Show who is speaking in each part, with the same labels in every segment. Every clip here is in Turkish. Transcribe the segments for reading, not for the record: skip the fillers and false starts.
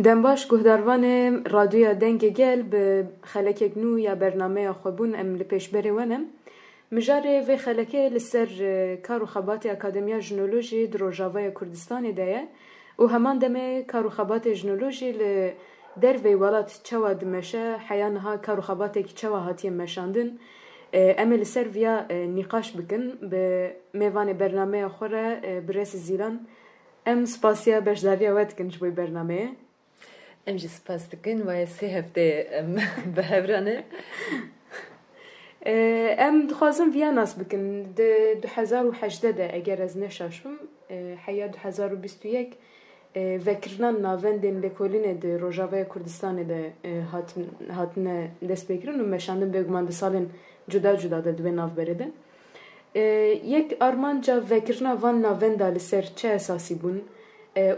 Speaker 1: دنباش گهداروان رادیویا دنگ گل به خلکه نو یا برنامه خوبون ام لپیشبری ونم مجاره و خلکه لسر کارو خبات اکادمیا جنولوژی دروجاوای کردستان دایه و همان دمه کارو خبات جنولوژی ل در وی ولات چوا دمشه حیانها کارو خبات کی چوا هاتی مشاندن امل سر ویا نقاش بکن به میوان برنامه خوره برس زیلان ام سپاسیا بشداریا وقت کنش بوی برنامه
Speaker 2: ام جی سپاس دکن و سه هفته به هفرانه
Speaker 1: ام دخوازم ویا ناس بکن ده 2018 ده اگر از نشاشم حیا 2021 وکرنان ناوندن لکولین ده روجاوای کردستان ده هاتن دست بکرن و مشاندن بگمان ده سالن جدا جدا ده دوی ناو برده یک آرمانجا وکرنا وان ناوندا لسر چه اساسی بون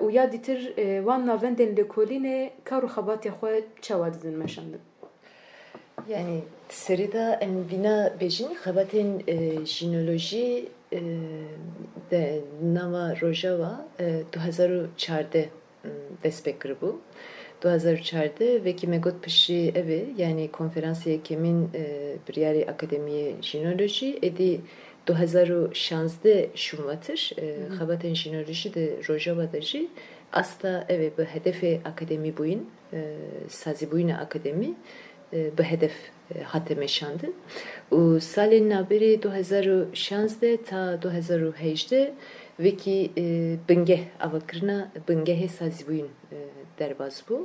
Speaker 1: و یا دیتر وان ناوندن لکولین کارو خباتی خود چه واددن مشاندن
Speaker 2: yani serida em bina bejin xabatin jinoloji de nava Rojava 2004 despekri bu 2004 ve ki megot pişi evi yani konferansiye kemin bir yeri akademiye jinoloji edi 2016 şumatır xabatin jinoloji de Rojava daji asta evi bu hedefi akademi buyun sazi buyun akademi به هدف حتم شاندن و سال نابری 2016 تا 2018 وکی بنگه آوکرنا بنگه سازبوین در باز بو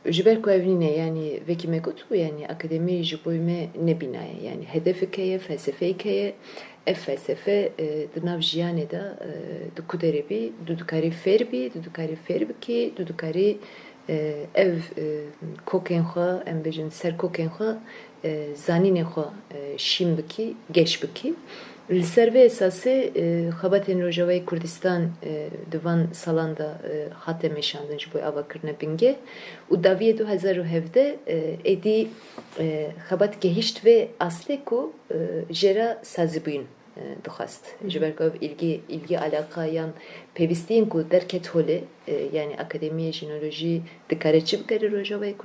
Speaker 2: و جبر کوینه yani وکی مگوت بو yani akademi جبویمه نبینای yani هدف که فلسفه که فلسفه دناو جیانه دا دو کدربی دو کاری فربی دو کاری فرب کی دو کاری ev koken xwe em bêjin ser koken xwe zanînê xwe şîm bikî geş bikî li ser vê esasê xebatên Rojavayê Kurdistan di van salan da hate meşandin ji bo avakirina bingeh û daviyê 2017 êdî xebat gehîşt vê aslê ku jêra sazîbûyîn dixwast ji ber ku ilgi alaka yan pevîstiyên ku derket holê yani akademiya jinolojî dikare çi bikare Rojavayê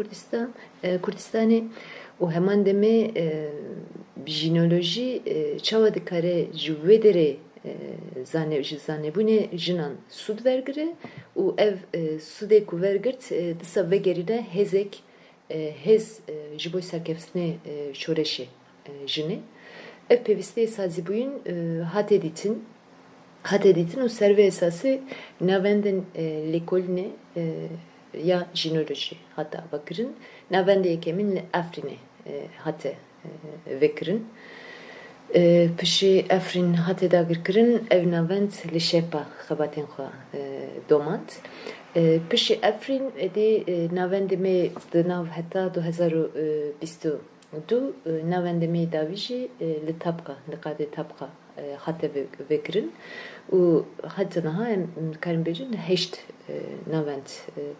Speaker 2: Kurdistanê û heman demê jinolojî çawa dikare ji wê derê ji zanebûnê jinan sûd vergire û ev sûdê ku vergirt disa vegerîne hêzek hêz ji bo serkeftinê şoreşê jinê ev pevîstiyê sazîbûyîn hat editin û ser vê esasê navendên lêkolînê ya jinolojî hata vekirin navendê yekemin li Efrînê hate vekirin pişê Efrîn hate dagirkirin ev navend li Şepa xebatên xwe domand pişê Efrîn êdî navendê me di nav heta 2022 navendê me davî jî li Tabqa li qadê Tabqa hate vekirin û heta niha em dikarin bêjin heşt navend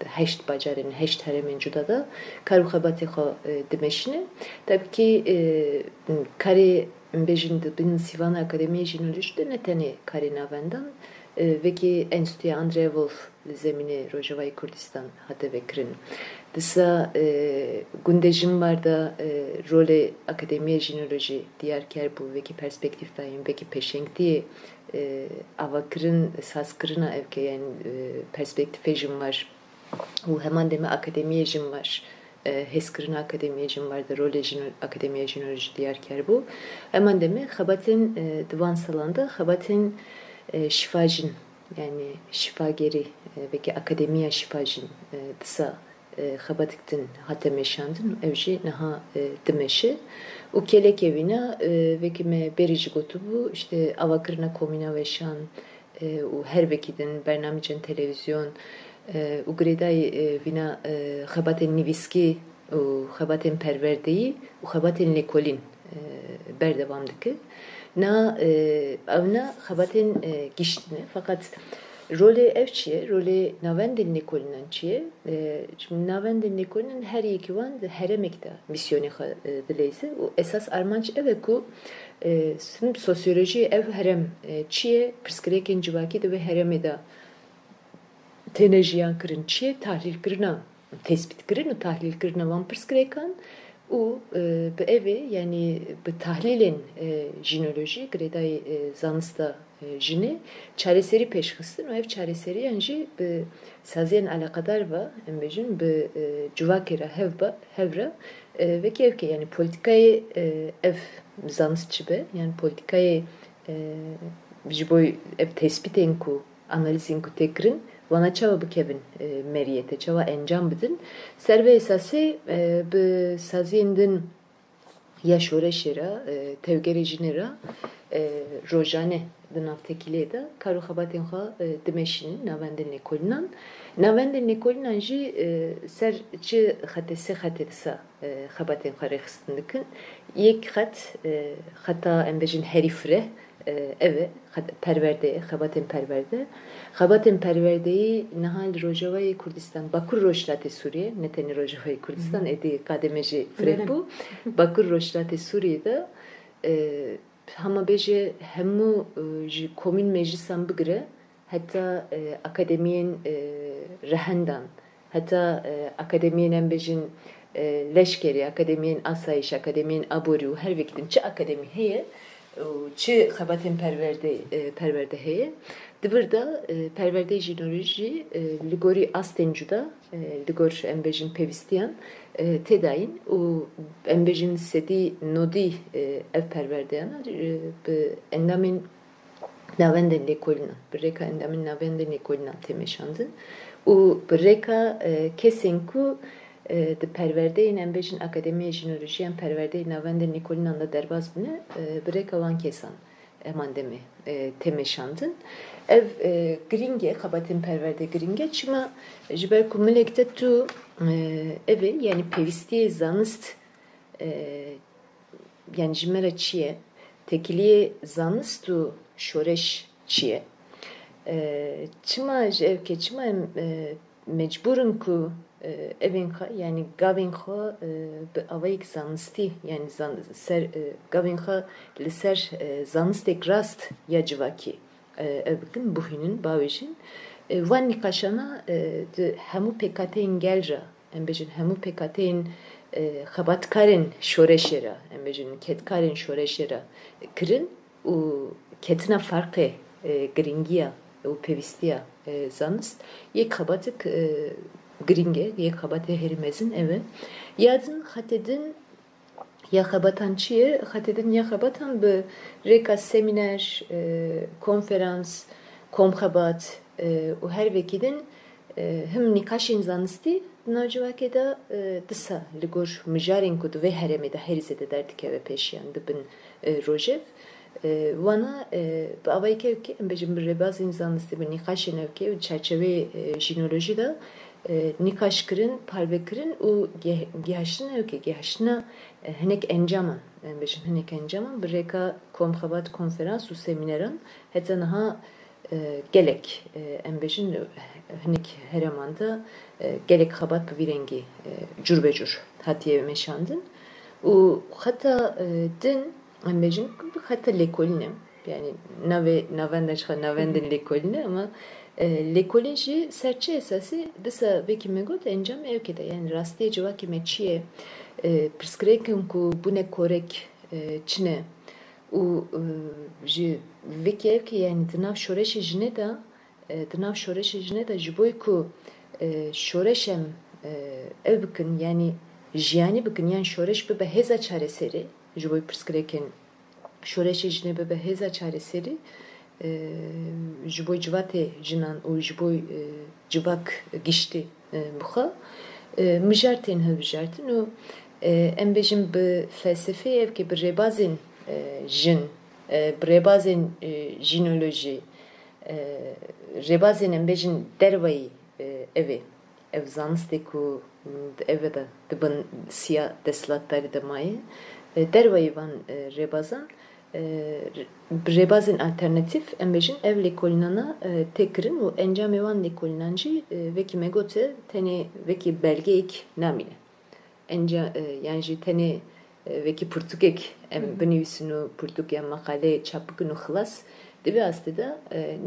Speaker 2: heşt bacarên heşt heremên cuda da kar û xebatê xwe dimeşîne tabii ki karê bêjin bin sîvana akademiyê jinolojî de ne tenê karê navendan vekî enstitûya Andrei Wolf li zemînê Rojavayê Kurdistan hate vekirin disa gundê jin war da rolê akademiya jinolojî diyarker bû vekî perspektîv dayîn vekî pêşengtiyê avakirin sazkirina evke yani perspektifê jin war û heman demê akademiyê jin war hêzkirina akademiyê jin var da rolê akademiya jinolojî diyarker bû heman demê xebatên di van salan da xebatên şifacin yani şifagerî vekî akademiya şifacin disa xebatiktin hate meşandin ev jî niha dimeşe û kelek evîna vekî me berî jî gotibû işte avakirina komîna weşan û her vekî din bernamecên televîzyon û girêdayî vîna xebatên nivîskî û xebatên perwerdeyî û xebatên lêkolîn berdewam dike na evna xebatên giştine fakat rolê ev çi ye rolê navendên lêkolînan çi ye navendên lêkolînan her yekî wan di herêmek de misyonê xwe dileyze û esas armanc ev e ku sosyolojiyê ev herem çi ye pirsgirêkên civakî di vê herêmê de tenejiyan kırın çiye tahlil kırına tespit kırın, tahlil kırına vampırs kırekan u bu evi yani bu tahlilin jinoloji greday zansta jini çareseri peşkısın o ev çareseri yani bu saziyen alakadar va embejin bu cuvakera hevra ve kevke yani politikayı ev zanstçı be yani politikayı jiboy ev tespiten ku analizin ku tekrin vana çava bu kevin meriyete çava encam bidin serve esası bu saziyendin ya şoreşera tevgerejinera rojane dınav tekile de karu xabatin xa dimeşinin navenden ekolinan navenden ekolinan ji serçi xatesi xatetsa xabatin xa rexistindikin yek xat xata embejin herifre eve perverde xabatin perverdeyi nahal Rojavayı Kurdistan Bakur Rojlate Suriye neteni Rojavayı Kurdistan edi kademeji frebu Bakur Rojlate Suriye'de hama beje hemu komün meclisan bigre hatta akademiyen rehendan hatta akademiyen embejin leşkeri akademiyen asayiş akademiyen aboriu her vaktin çi akademi heye çi xabatin perverde heye Dıvırda perverde jinoloji Ligori Astencu'da Ligor embejin pevistiyan tedayin o embejin sedi nodi ev perverdeyana endamin navenden lekolina breka endamin navenden lekolina temeşandın o breka kesenku de perverdeyin embejin akademiye jinolojiyen perverdeyin navenden lekolina da derbaz bine breka van kesan emandemi temeşandın ev gringe xabatin perverde gringe çima jiber kumulekte tu evi yani pevistiye zanist yani jimera çiye tekiliye zanist tu şoreş çiye çima evke çima mecburun ku evin yani gavin kha avayik zanisti yani ser gavin kha liser zanistek rast ya civaki evkin buhinin bavişin van nikaşana hemu pekatein gelra embejin hemu pekatein xabatkarin şoreşera embejin ketkarin şoreşera kirin u ketina farkı gringiya u pevistiya zanist yek xabatık gringe yek xabatı herimezin eve yadın xatedin ya xabatançıya xatedin ya xabatan bu reka seminer konferans komxabat u her vekidin hem nikaşin zanisti nacivakeda disa ligor mijarin kudu ve heremede herizede derdik eve peşiyan dıbın rojev vana avayke evke embejim bir rebazin zanisti bir nikaşin evke çerçeve jinoloji da nikaş kırın, parve kırın, o gihaşına evke gihaşına henek encaman, embejim henek encaman bir reka komxabat konferans u semineran heta naha gelek embejin henek heremanda gelek xabat bir rengi cürbecür hatiye meşandın u hatta din embejin hatta lekolinem yani navenden lekoline ama lekoloji serçe esası desa veki megot encam evkede yani rastiye cevaki meçiye preskreken ku bu ne korek çine u ji veki evke yani dınav şoreşe jine da jiboy ku şoreşem ev bıkın yani jiyani bıkın yani şoreş bebe heza çareseri jiboy preskreken şoreşe jine bebe heza çareseri jiboy civate jinan u jiboy civak gişti buha mijartin hevjartin u embejim bu felsefe evke bir rebazin jin rebazin jinoloji rebazin embejin dervayı ev zansteku eve da dıbın siya deslatları da maye dervayı van rebazan rebazin alternatif embejin ev lekolinana tekrin u encam evan lekolinancı veki megote tene veki belgeik namine yani tene veki Portugek em benivsinu Portugya makale çapıkını xılas dibi aslında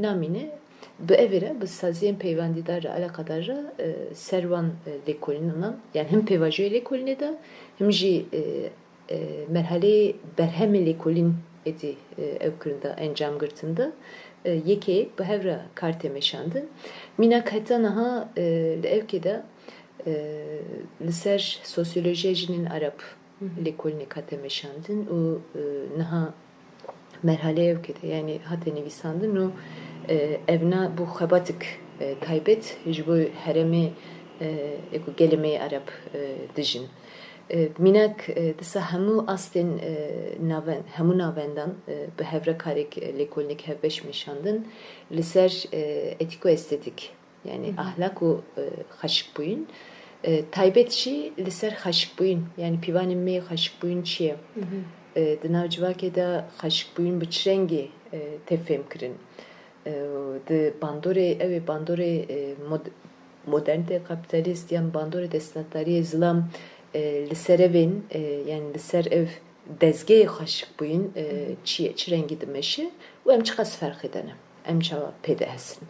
Speaker 2: namine bu evre bu saziyên peywendîdar alakadar servan lêkolînan yani hem pêvajoyê lêkolînê de hem jî merheleyê berhemê lêkolîn êdî ev kirinde encam girtinde yekê bi hev re kar tê meşandin. Mînak heta niha li evkê de li ser sosyolojiyê jinên Arab lêkolînê hate meşandin û niha merhalê evkê de yani hate nivîsandin û evna bu xebatik taybet ji bo heremê gelemê Arab dijin. Mînak disa hemû astên hemû navendan bi hevre karek lêkolînek hevbeş meşandin li ser etîko-estetik yani ahlak û xweşikbûyîn taybet jî li ser xweşikbûyîn yani pîvanên me xweşikbûyîn çi ye? Di nav civakê de xweşikbûyîn bi çi rengî tê fêmkirin? Di bandorê ew ê bandorê modern tê kapitalîst yan bandorê destnetdariyê zilam li ser evên yani li ser ev dezgehê xweşikbûyîn çi ye? Çi rengî dimeşe û em çi qas ferqê dene? Em çawa pê de hesin?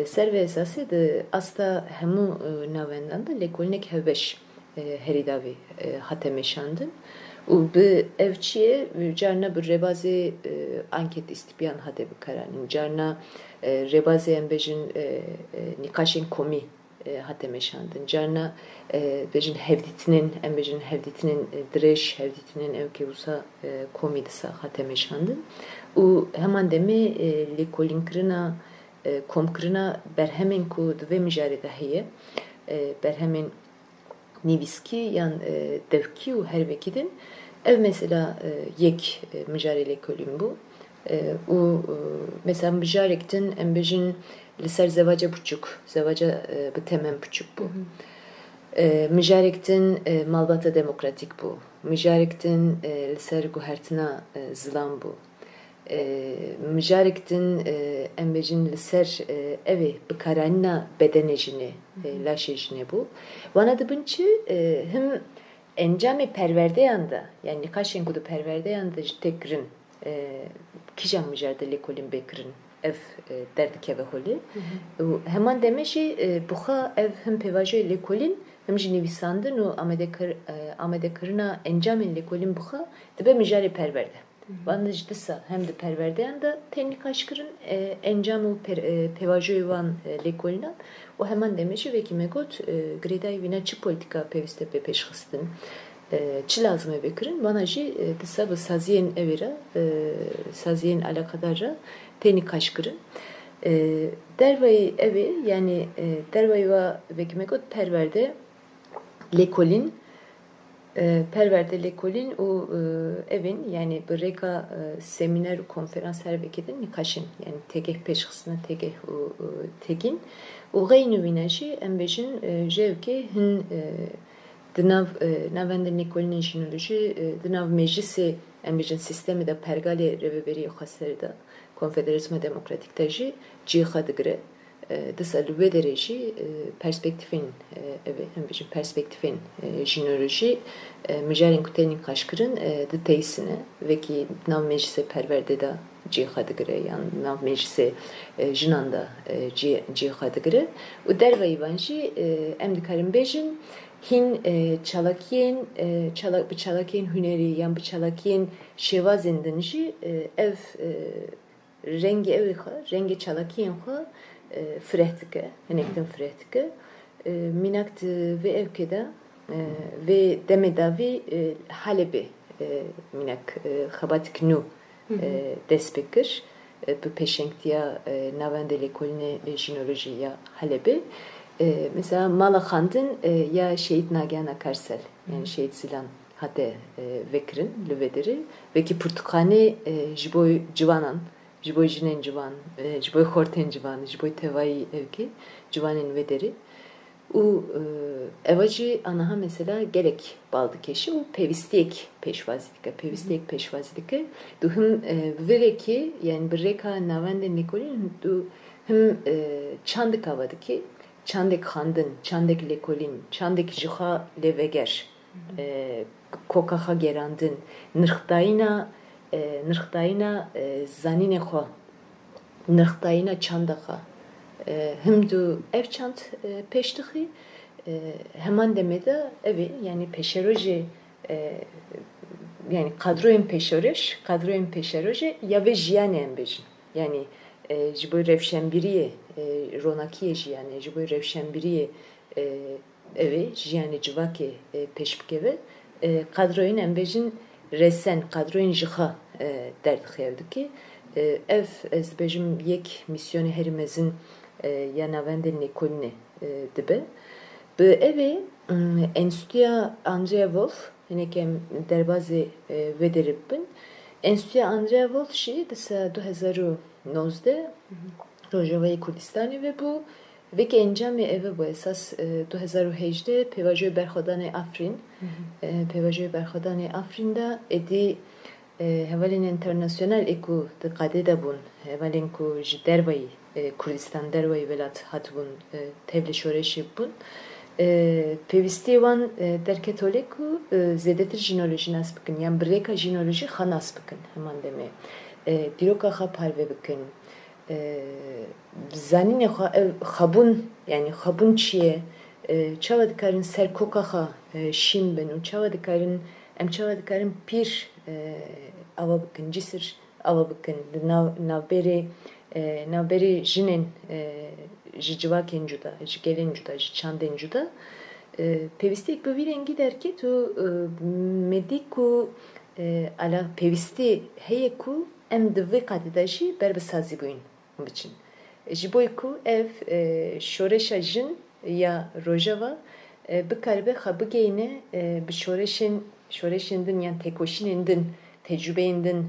Speaker 2: Ser ve esasê di asta hemû navendan da lêkolînek hevbeş herî davê hate meşandin û bi ev çi ye? Carna bi rêbazê anket îstîpiyan hate bikaranîn. Carna rêbazê em bêjin nîqaşên komî hate meşandin. Carna bêjin hevdîtinên em bêjin hevdîtinên dirêj hevdîtinên ew kê wisa komî disa hate meşandin û heman demê lêkolînkirina komkirina berhemên ku di vê mijarê de heye berhemên nivîskî yan devkî û her vekî din ev mesela yek mijarê lêkolîn bû û mesela mijarek din em bêjin li ser zevaca buçuk zevaca bi temen buçuk bû mijarek din malbata demokratîk bû mijarek din li ser guhertina zilam bû mijarek din em bêjin li ser evê bikaranîna bedenê jinê laşê jinê bû wana dibin çi him encamê perwerdeyan da yani nîqaşên ku di perwerdeyan da ji tê kirin kîjan mijar de lêkolîn bêkirin ev derdikeve holê û heman demê jî buxa ev him pêvajoyê lêkolîn him jî nivîsandin û amedekirina encamên lêkolîn buxa dibe mijarê perwerde. Van ji disa hem de perwerdeyan da tê nîqaşkirin encam û pêvajoyê wan lêkolînan û heman demê jî vekî me got girêdayî vîna çi polîtika pêwîst e pêşxistin çi lazım e bikirin vana jî disa bi saziyên evê re saziyên alakadar re tê nîqaşkirin derveyî evê yani derveyî wa vekî me got perwerde lêkolîn perwerde lêkolîn û evên yani bi rêka semîner û konferans her vekî din nîqaşin yani tegeh pêşxistina tegeh û tegîn û xeyî nûvîne jî em bêjin ji evkê hin di nav navendên lêkolînên jinolojî di nav meclisê em bêjin sistemê de pergalê rêveberiyê xweserê de konfederasyona demokratîk de jî cîxa digire disa li wê derê jî perspektîfên em bêjin perspektîfên jinolojî mijarên ku tê nîqaşkirin di teyîsine vekî nav meclisê perwerde de cîxa digire yan nav meclisê jinan da cîxa digire û derveyî wan jî em dikarin bêjin hin çalakiyên bi çalakiyên hunerî yan bi çalakiyên şêwazên din jî ev rengê evê xwe rengê çalakiyên xwe fireh dike hinek din fireh dike mînak di vê evkê de vê demê davî Helebê mînak xebatik nû dest pê kir bi pêşengtiya navendê lêkolînê jinolojî ya Helebê mesela mala xandin ya Şehit Nagihan Akarsel yani Şehit Zilan hate vekirin li vê derê vekî pirtûkxanê ji bo ciwanan ji bo jinên ciwan ji bo xortên ciwan ji bo tevayî evkê ciwanên vê derê û eva jî anaha mesela gelek bal dikeşi û pêwîstiyek pêşwazî dike pêwîstiyek pêşwazî dike du him vê vekî yani bi rêka navendên lêkolîn du him çandek ava dike çandek xandin çandek lêkolîn çandek jîxa lêveger kokaxa gerandin nirxdayîna zanînê xwe nirxdayîna çanda xwe hem du evçant peştihi hemen demede evi yani peşeroji yani kadroyun peşeroji ya ve jiyane embejin yani jiboy revşembiriye ronakiye jiyane jiboy revşembiriye evi jiyane civake peşbikeve kadroyun embejin resen kadroyun jiha derdixevdi ki ev ez bejim yek misyonu herimezin ya navendin ekolüne dibe. Bu evi Enstitüya Andrea Wolf hinekem derbazı vederibin. Enstitüya Andrea Wolf şi desa 2019'de Rojavayı Kurdistan'ı ve bu veki encami evi bu esas 2018'de Pevajoy Berxodanê Afrin. Pevajoy Berxodanê Afrin'da edi hevalin internasyonel eku de kadeda bun hevalin ku ji dervayı Kurdistan dervayı velat hatbun tevli şoreşi bun pevisti van derketole ku zedetir jinoloji nas bikin yani breka jinoloji xanas bikin hemen deme diroka xa parve bikin zanine xabun yani xabun çiye çava dikarin serkoka xa şim benu çava dikarin çava dikarin pir ava bikin cisir ava bikin navberi jinin jicvaken juda jigelen juda jiçanden juda pevisti bu bir rengi der ki tu mediku ala pevisti heyeku em de kaddaşı berbesazi buyun biçin jiboyku ev şoreşajın ya rojava bu kalbe xabı geyne bir şoreşindin yani tekoşinindin tecrübeyindin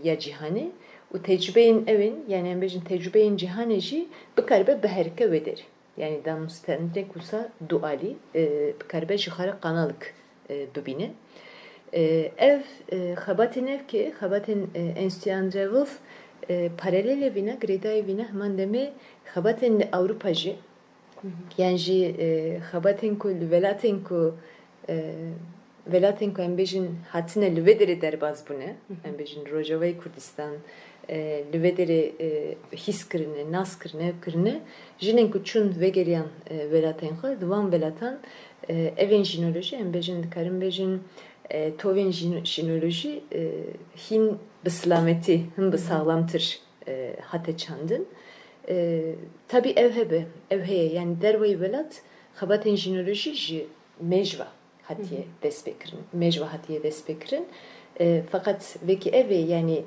Speaker 2: ya cihani o tecrübeyin evin yani embejin tecrübeyin cihaneci bu kalbe beherke veder. Yani da müstendek usa duali bu kalbe jihara kanalık bibine. Ev xabatin ev ki xabatin Enstitü Andrea Wolf paralel evine greda evine hemen deme xabatin Avrupacı yani xabatin ku velatin ku embejin hatine lüvedere derbaz bu ne? Embejin Rojavayı Kurdistan lüvedere his kırını, nas kırını, ev kırını jinin ku çun vegeriyan velatin ku duvan velatan evin jinoloji embejin dikarin bejin tovin jinoloji hin bislameti hin bisağlamtır hate çandın tabi ev heye yani dervayı velat xabatin jinoloji ji mecva hatiye despekirin mecva hatiye despekirin fakat veki evi yani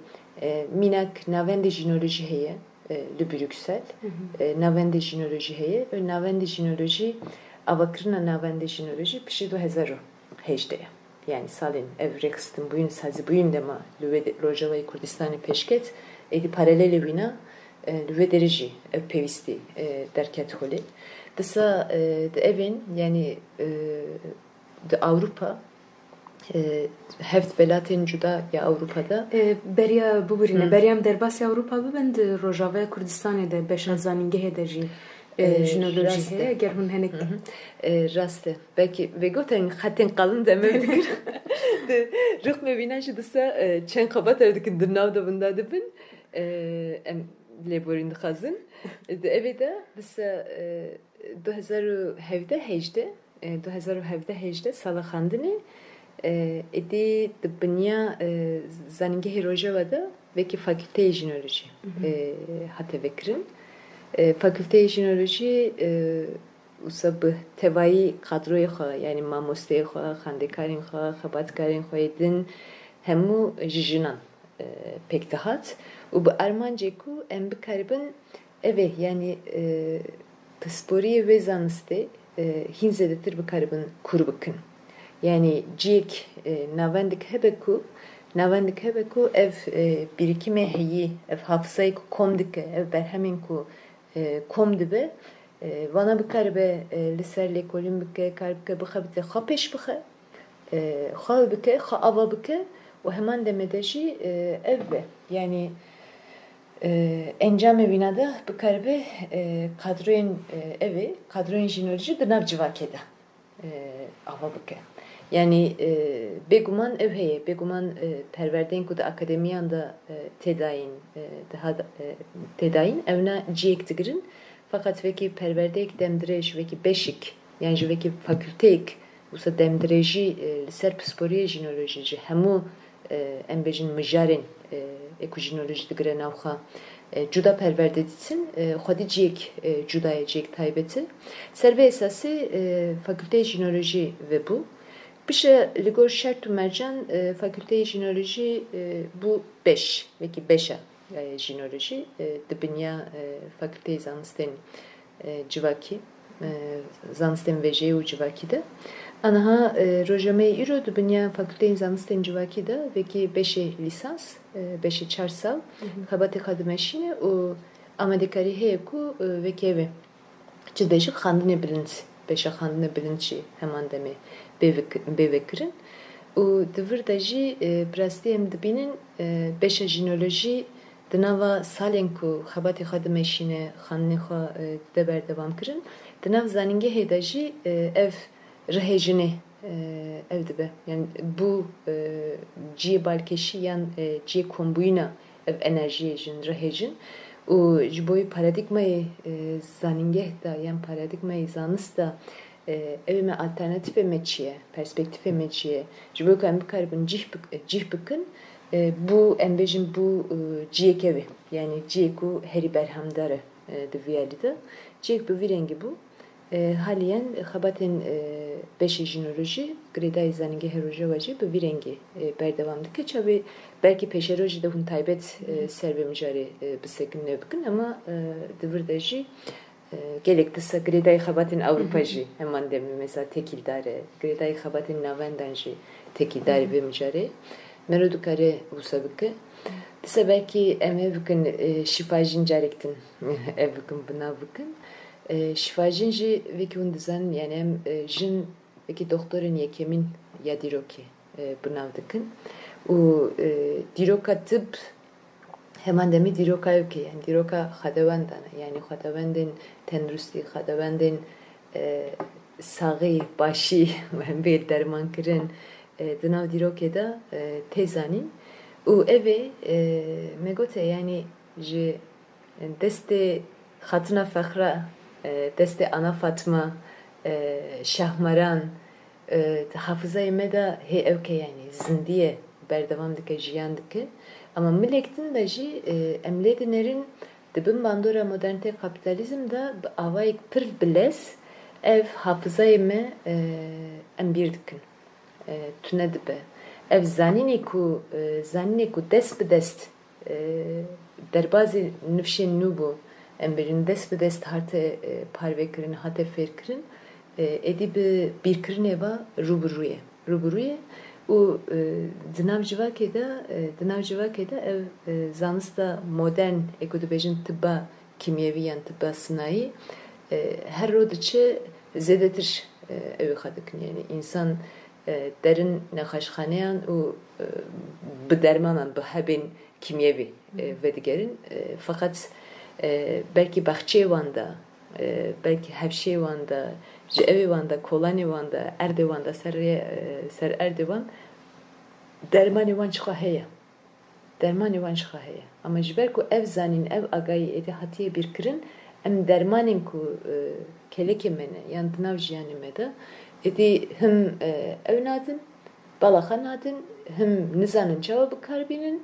Speaker 2: minak navende jinoloji heye le Brüksel navende jinoloji heye navende jinoloji avakırına navende jinoloji pişi 2018'de yani salin ev rekstin bugün sazi bugün dema Rojavayı Kurdistan'ı peşket edi paralel evina lüvederici ev pevisti derket holi desa de evin yani de Avrupa heft velatin juda ya Avrupa'da
Speaker 1: beriya bu birine beriyam derbasi Avrupa bibend Rojavayı Kurdistan'ı da beşan zaningehe derji jinoloji gerhun henek
Speaker 2: raste belki ve goten hatten kalın demedik de rıkme binajı desa çen kabat evdeki dırnavda bunda dibin leborin xazın de evde desa 2017 sala xandini edi dıbınya zaningehe Rojava'da veki fakülte jinoloji hate vekirin fakülte jinoloji usabı tevayi kadroya xa yani mamosteye xa xandekarin xa xabatkarin xa edin hemu jijinan pek dahat u bu Armanceku em bir karibin eve yani pısporiye ve zaniste hinzedetir bir karibin kurbukun yani cik navendik hebeku ev birikime heyi ev hafızayı ku komdike ev berhemin ku komdibe vana bir karibe liserle kolüm bike karbike bıxa bite xa peş bıxa xa bike xa ava bike o hemen demedeji ev be yani encam evina bu karibe kadroyun evi kadroyun jinoloji dınav civakeda ava bike yani beguman evheye beguman perverden kuda akademiyanda tedayin daha tedayin evna ciyektigirin fakat veki perverdeyek demdirej veki beşik yani veki fakülteyek usa demdireji ser psikoloji jinoloji hemu em bejin mijarin ekojinoloji digre navxa cuda perverdeditsin xwedî ciyek cudaya ciyek taybeti serve esası fakülte jinoloji ve bu bişe ligor şert tu mercan fakülte jinoloji bu 5 veki 5'e jinoloji dibinya fakülte zanisten civaki zanisten ve jeyu civaki de anaha rojame iro dibinya fakülte zanisten civaki de veki 5'e lisans 5'e çarsal xabate xadimeşine o amadikari heku veki evi ciddeşi xandine bilinç 5'e xandine bilinçi hemen deme bevekirin u divir da jî birastî em dibînin 5'e jinoloji di nava salên ku xebatê xwe dimeşîne xandinê xwe de berdewam kirin di nav zanîngehê de jî ev rihêjinê ev dibe yani bu ciyê balkêşî yan ciyê kombûyîna ev enerjiyê jin rihêjin û ji bo paradigmayê zanîngeh da yan paradigmayê zanist da evime alternatif me çiye, perspektif me çiye. Ji bo em bikaribin cih bikin bu em bejin bu ciyek evi yani ciyeku herî berhemdar di viyalî de ciyek bi vî rengî bû haliyen xebatên beşê jinoloji girêdayê zanîngehê rojava jî bi vî rengî berdewam dike çavê belkî pêşero jî de hûn taybet ser ve mijarê bisekin nebikin ama di vir de jî gelek disa girêdayê xebatên Awropa jî heman demê mesela tekîldar e girêdayê xebatên navendan jî tekîldar ve mijarê mero dikare wisa bike disa belkî em ê bikin şîfajîn carektin ev bikin binav bikin şîfajîn jî vekî hûn dizanin yani em jin vekî doktorên yekemîn ya dîrokê binav dikin û dîroka tıp hemen demê dîroka ev ke yani dîroka xwedewendan yani xwedewendên tendrustî xwedewendên saxî başî em bê dermankirin di nav dîrokê de tê zanîn û evê me gote yani ji destê xatina fexra destê ana Fatma Şahmaran hafızayê me de hê ew ke yani zindiye berdewam dike jiyan dike ama milektin de jî em lê dinerin dibin bandora modernite kapitalizm da bi avayek pir bilez ev hafızayê me em bîr dikin tune dibe ev zanînê ku dest bi dest derbazê nifşên nû bû em birin dest bi dest hate parvekirin hate fêrkirin êdî bi bîrkirinê ve rûbirûyê û di nav civakê de ev zanista modern eko dibêjin tıbba kimyevî yan tıbba sinayî her ro diçe zêdetir ew xwe dikin yani însan derin nexweşxaneyan û bi dermanan bi hebên kimyevî vedigerin fakat belkî baxçeyê wan da belkî hevşeyê wan da ji evê wan da kolanê wan da erdê wan da ser erdê wan dermanê wan çixwe heye ama ji ber ku ev zanîn ev agayî êdî hatiye bîrkirin em dermanên ku kelekê me ne yan di nav jiyanê me de êdî him ew nadin balaxa nadin him nizanin çawa bikarbînin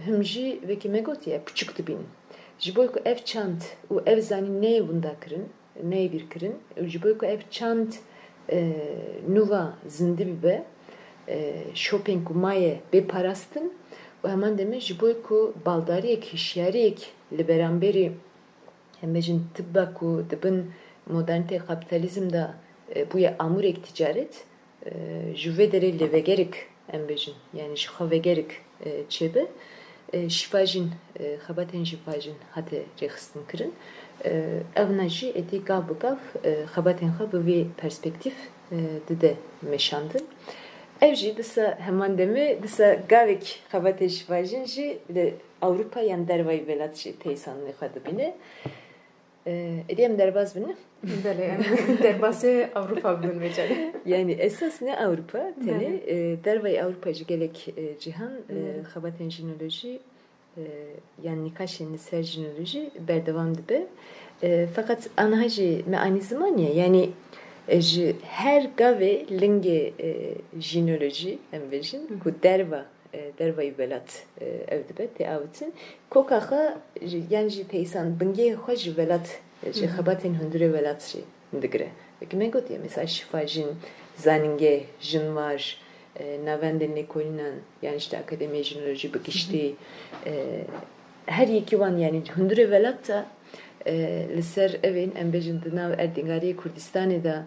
Speaker 2: him jî vekî me gotiye piçûk dibînin ji bo ku ev çand û ev zanîn neyê winda kirin neyê bîrkirin ji bo ku ev çand nûva zindî bibe şopên ku maye bêparastin û heman deme ji bo ku baldariyek hişyariyek li beramberî em bêjin tıbba ku dibin modernite kapitalizm da bûye amûrek ticaret ji vê derê li vegerik em bêjin yani ji xwe vegerik çêbe şîfajîn xebatên şîfajîn hate rêxistin kirin ev jî êdî gav bi gav xebatên xwe bi vê perspektîf dide meşandin ev jî disa heman demê disa gavek xebatê şîfajîn jî li Awropa yan dervayî welat jî teysanê xwe dibîne êdî em derbas bine
Speaker 1: Bele yani derbasê Awropa bibin vêcare
Speaker 2: yani esas ne Awropa tenê dervayê Awropa jî gelek cîhan xebatên jinolojî yani nîqaşên li ser jinolojî berdewam dibe Fakat anhaji me aynı zaman ya yani her gave linge jinoloji embejin ku derva velat evdebe te avutin kokaha yani teysan binge hoş velat xabatin hundure velat ndigre peki me gotiye mesela şifajin zaninge jin var navende nekolinan yani işte akademi jinoloji bakıştı her iki van yani hundure velat da لسر evin embejin dinav erdingari Kurdistan'ı da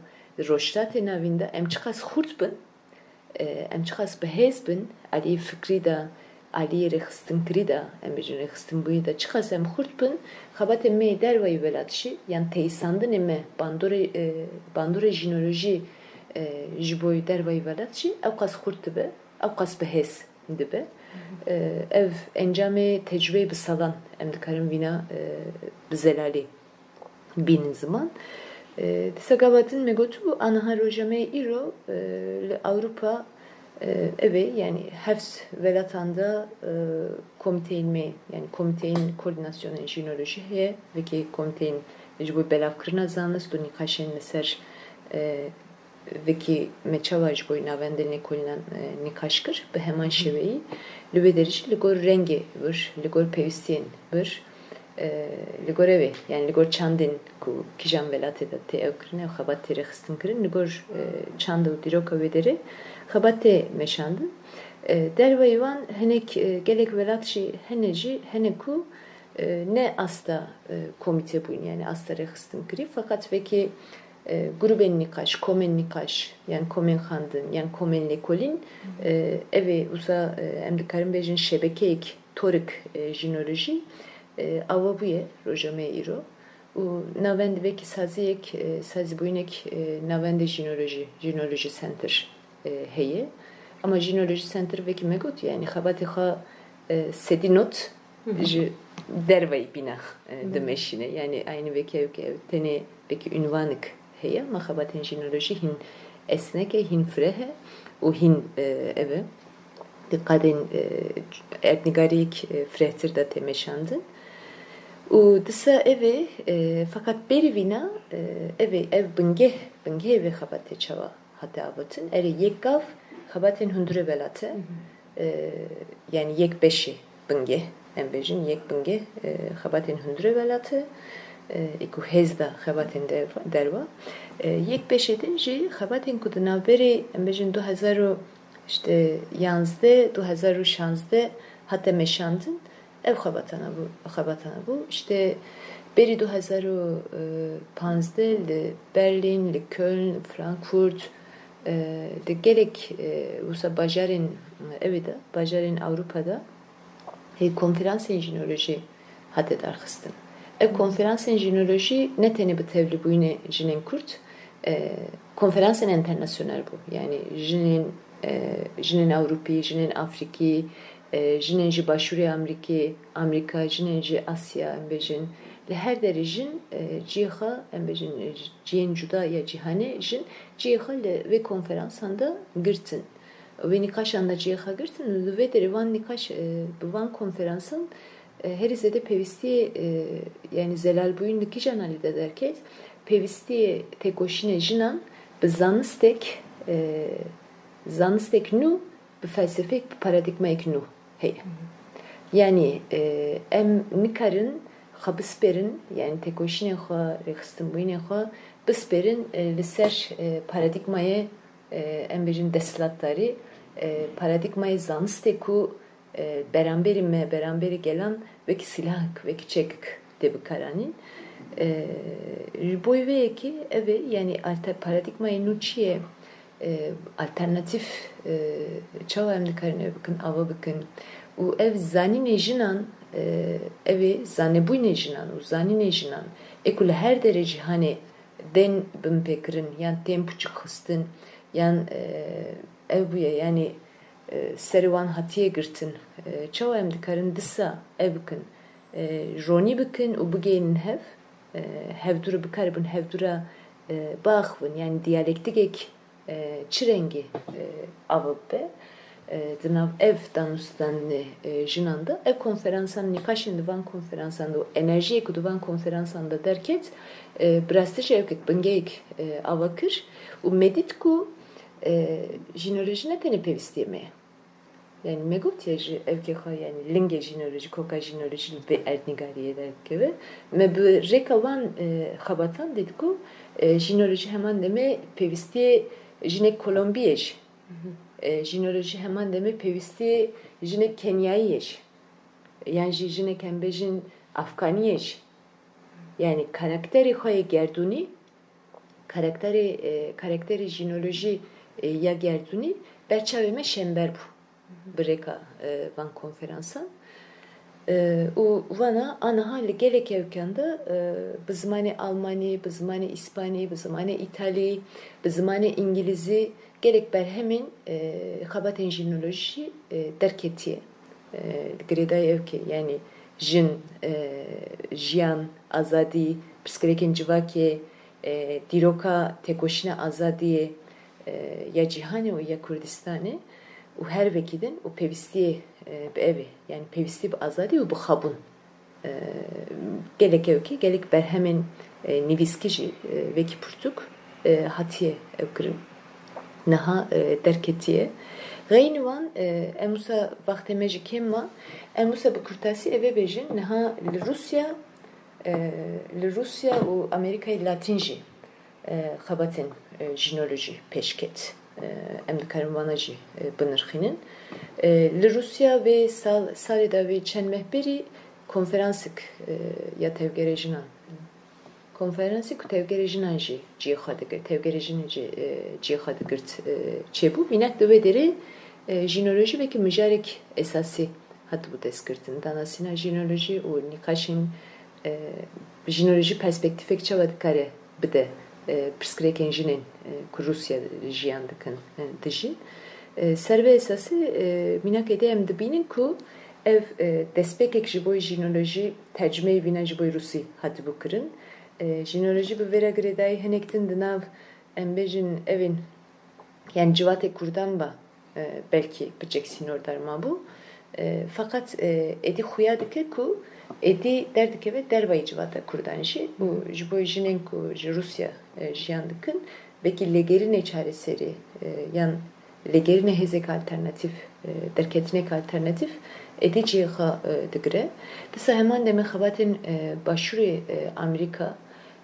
Speaker 2: roştate navinde em çıkas hurt bin em çıkas behez bin ali fikri da ali rexistin kri da embejin rexistin buyu da çıkas em hurt bin xabat emme dervayı velatşi yani teysandın emme bandore jinoloji jiboyu dervayı velatşi evkas hurt be evkas behez dibe ev encame tecrübe bisalan em dikarim vina bizelali binin zaman Tisagavatın megotu anahar hocame iro Avrupa eve yani hefs velatanda komiteyin yani komiteyin koordinasyonu jinoloji heye ve ki komiteyin bu belav kırna zanlıs duni kaşen neser ve ki meçavaj boyu navendel kolinan nikaşkır be hemen şeveyi lüvederici ligor rengi var ligor pevistiyen var ligor evi yani ligor çandin ku kijam velate da te evkrine xabat tere xistin kirin ligor çandı diroka vederi xabate meşandın dervayvan henek gelek velatşi heneci heneku ne asta komite buyun yani asta rexistin kiri fakat ve ki gruben nikaş, komen nikaş yani komen xandın yani komen lekolin evi uza emdikarim bejin şebekeyik torik jinoloji ava buye rojame iro u navend veki saziyek sazi buynek navende jinoloji center heye ama jinoloji center veki megot yani xabati xa sedinot dervay bina demeşine yani aynı veki evke tene veki ünvanık heye ama xabatin jinoloji hin esneke hin frehe u hin eve dikkatin etnigarik frehtir da temeşandın u disa eve fakat berivina ev binge eve xabate çava hatta abatın eri yek gav xabatin hundure velate yani yek beşi binge embejin yek binge xabatin hundure velate iku hezda xabatin derva yek beş edince xabatin kuduna beri embejin 2000 işte yanzde 2016 hatta meşandın ev xabatana bu işte beri 2015 li Berlin li Köln Frankfurt de gerek usa bajarin evida bajarin Avrupa'da konferans enjinoloji hatta darxistin konferans enjinoloji ne tane bu tevli bu yine jinin kurt konferans internasyonel bu yani jinin Avrupa jinin Afriki jinin ji başuri Amerika jinin ji Asya embejin le her derecin ciha embejin cihen juda ya cihane jin ciha le ve konferansanda girtin ve nikaşanda ciha girtin ve derivan nikaş buvan konferansın herizede pevisti yani zelal buyun nikijan halide derket pevisti tekoşine jinan bizanıstek zanıstek nu bir felsefek bir paradigmayk nu hey yani em nikarın xabisperin yani tekoşine xa rexistin buyne xa bisperin liser paradigmaya embejin deslatları paradigmayı zanısteku beramberi gelen veki silah veki çekik de bir karanin boy ve ki eve yani paradigmayı nuçiye alternatif çava emdikarine bakın ava bakın u ev zanine jinan evi zanebuyne jinan u zanine jinan ekule her derece hani den bimpekirin yani tempuçuk hıstın yani ev buya yani serivan hatiye girtin çava emdikarin disa ev bakın roni bakın u bugenin hevdura bikaribun hevdura bağvın yani diyalektik ek çirengi avıp be dinav ev danustan jinanda ev konferansan nikaşin divan konferansanda enerjiye ku divan konferansanda derket brastiş evket bingeyik avakır u medit ku jinolojine tene pevistiyemeye. Yani megotiyajı evkeha yani linge jinoloji, koka jinoloji ve erdnigariye derkeve. Me bu rekavan xabatan dediko jinoloji hemen deme pevistiye jinek Kolombiyej. Jinoloji hemen deme pevistiye jinek Kenyayej. Yani jinek embejin Afganiyej. Yani karakteri xoye gerduni, karakteri jinoloji ya gerduni berçaveme şember bu. Breka van konferansa. U vana ana hali gerek evkanda bizmane Almani, bizmane İspani, bizmane İtali, bizmane İngilizi gerek berhemin xabaten jinoloji derketiye. Greday evke yani jin, jiyan, azadi, psikologin civake, diroka tekoşine azadiye ya cihane o ya Kürdistan'e u her vekiden u pevistiye evi yani pevisti bu azadi u bu xabun gelek evki gelek berhemen niviskici veki purtuk hatiye evkirim naha derketiye gaynivan emusa vaktemeci kemma emusa bu kurtasi eve bejin naha Rusya u Amerika'yı Latinci xabatin jinoloji peşket emdikarim vanacı bınırxinin. Rusya ve salida ve çen mehberi konferansık ya tevgerejinan. Konferansık tevgerejinan cihadadır. Tevgerejinan cihadadır çebu. Minak dövederi jinoloji ve ki müjarek esası hattı bu deskirtin. Danasına jinoloji o nikaşın jinoloji perspektifek çavadıkare bide. Prskreken jinin Rusya jiyandıkın dışı. Serve esası minak edeyim dibinin ku ev despekek jiboy jinoloji tercüme vina jiboy Rusi hadi bu kırın. Jinoloji bu vera greday henektin dınav embejin evin yani civate kurdan ba belki bıceksin ordarma bu. Fakat edi xuyadıke ku edi derdike ve derbayı civata kurdanjı. Bu jiboy jinin ku Rusya jiyandıkın belki legerine çareseri yan legerine hezek alternatif derketinek alternatif ediciha digre. Disa hemen deme xabatin başuri Amerika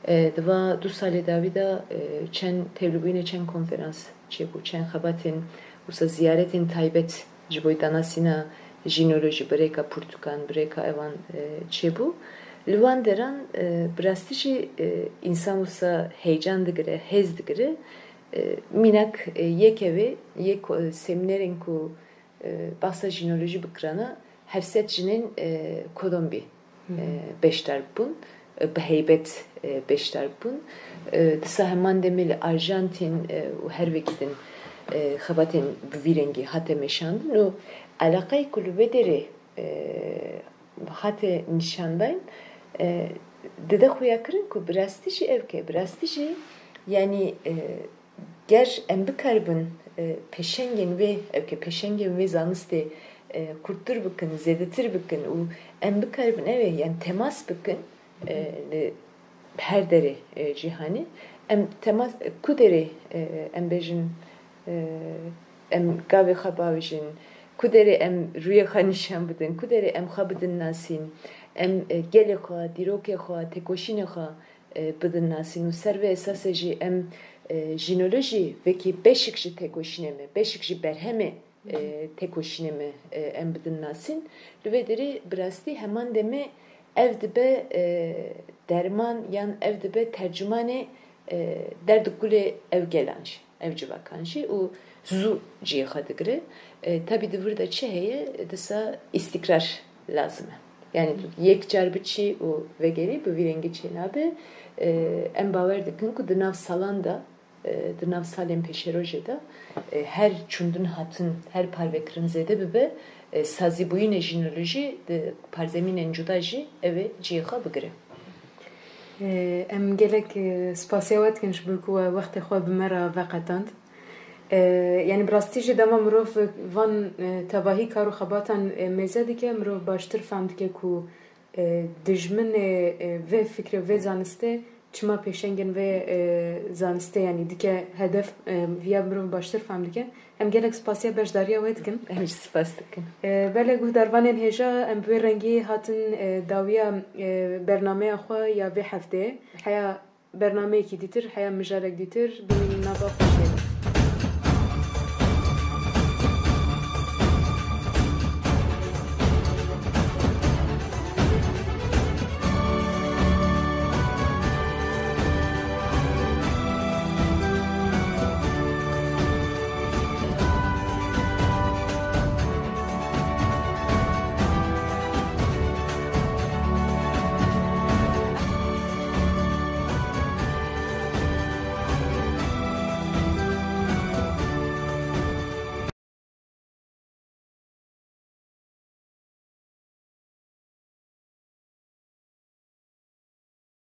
Speaker 2: deva du sale davida çen tevlubine çen konferans çebu çen xabatin usa ziyaretin taybet jiboy danasina jinoloji breka Portukan breka evan çebu Livan deran brastici insan olsa heyecan digre, hez digre minak yekevi yek seminerin ku bahsa jinoloji bıkrana hevset jinin Kolombi beşler bun beheybet beşler bun disa hemen demeli Arjantin her vekidin xabatin virengi hate meşandın o alakayı kulübederi hate nişandayın dede xuya kirin ku brastici evke brastici yani ger em bikarbin peşengen ve evke peşengen ve zaniste kurttur bıkın zedetir bıkın u em bikarbin eve yani temas bıkın her deri cihani em temas kuderi em bejin em gavi xabavijin kuderi em rüya xanişan bıdın kuderi em xabıdın nasin em gelekha dirokekha tekoşinekha bıdın nasin u serve esasıcı em jinoloji veki beşikji tekoşineme beşikji berheme tekoşineme em bıdın nasin lüvederi brasti hemen deme evdibe derman yan evdibe tercümane derdikule evgelanş evcivakanşi u zu cihadıgre tabi de burada çeheye desa istikrar lazım. Yani yek çarbiçi o vegeri bu virengi çenabe en baverdikin ku dınav salanda dınav salem peşerojeda her çundun hatın her parvekrin zede bibe sazi buyune jinoloji de parzeminen judaji eve ciha bigre.
Speaker 1: Em gelek spasiyawat kinş bu ku vakti xwe bimera vaqatand. Yani براستی جی دما مروف وان تواهی کارو خباتن میزه دیگه مروف باشتر فهم دیگه کو دجمن و فکر و زانسته چما پیشنگن و زانسته yani دیگه هدف ویا مروف باشتر فهم دیگه هم گلک سپاسیا بشداریا وید کن
Speaker 2: همش سپاس دکن
Speaker 1: بله گهداروانین هجا ام بوی رنگی هاتن داویا برنامه خو یا به هفته حیا برنامه کی دیتر حیا مجارک دیتر بین نوا خوشه